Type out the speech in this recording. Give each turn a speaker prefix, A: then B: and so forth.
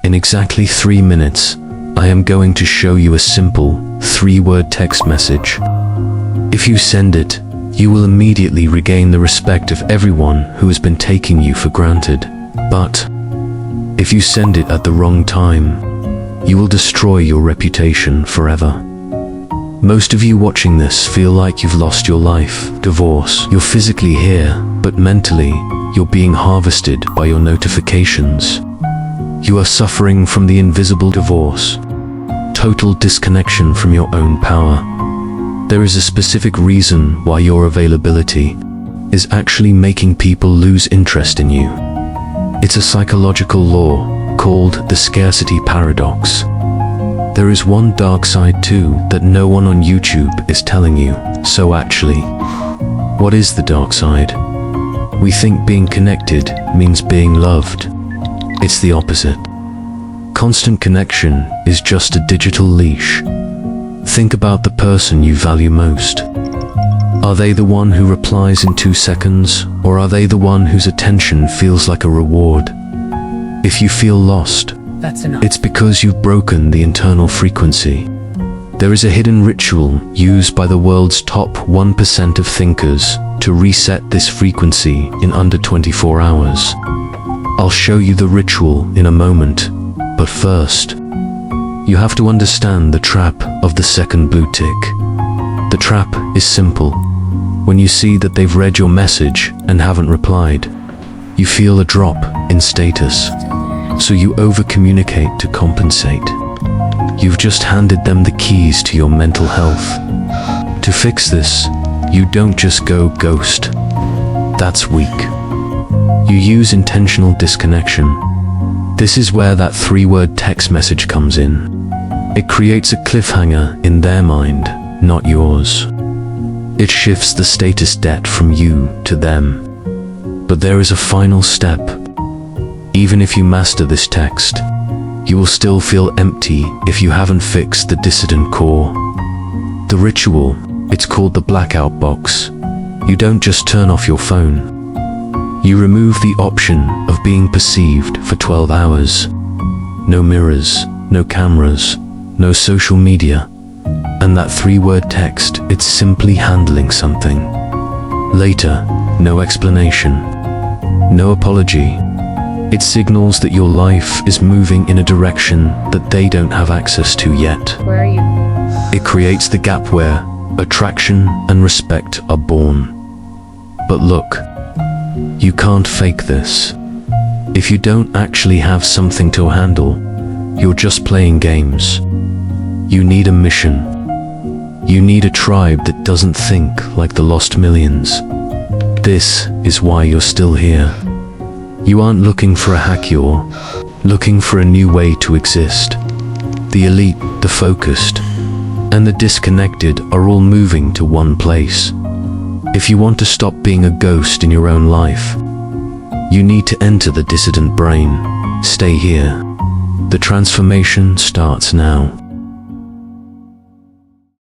A: In exactly 3 minutes, I am going to show you a simple 3-word text message. If you send it, you will immediately regain the respect of everyone who has been taking you for granted. But if you send it at the wrong time, you will destroy your reputation forever. Most of you watching this feel like you've lost your life. Divorce. You're physically here, but mentally, you're being harvested by your notifications. You are suffering from the invisible divorce. Total disconnection from your own power. There is a specific reason why your availability is actually making people lose interest in you. It's a psychological law called the scarcity paradox. There is one dark side too that no one on YouTube is telling you. So actually, what is the dark side? We think being connected means being loved. It's the opposite. Constant connection is just a digital leash. Think about the person you value most. Are they the one who replies in 2 seconds, or are they the one whose attention feels like a reward? If you feel lost,
B: That's enough.
A: it's because you've broken the internal frequency. There is a hidden ritual used by the world's top 1% of thinkers to reset this frequency in under 24 hours. I'll show you the ritual in a moment, but first, you have to understand the trap of the second blue tick. The trap is simple. When you see that they've read your message and haven't replied, you feel a drop in status. So you over-communicate to compensate. You've just handed them the keys to your mental health. To fix this, you don't just go ghost. That's weak. You use intentional disconnection. This is where that 3-word text message comes in. It creates a cliffhanger in their mind, not yours. It shifts the status debt from you to them. But there is a final step. Even if you master this text, you will still feel empty if you haven't fixed the dissident core. The ritual, it's called the blackout box. You don't just turn off your phone. You remove the option of being perceived for 12 hours. No mirrors, no cameras, no social media. And that 3-word text, it's simply handling something. Later, no explanation, no apology. It signals that your life is moving in a direction that they don't have access to yet.
B: Where are you?
A: It creates the gap where attraction and respect are born. But look, you can't fake this. If you don't actually have something to handle, you're just playing games. You need a mission. You need a tribe that doesn't think like the lost millions. This is why you're still here. You aren't looking for a hack, you're looking for a new way to exist. The elite, the focused, and the disconnected are all moving to one place. If you want to stop being a ghost in your own life, you need to enter the dissident brain. Stay here. The transformation starts now.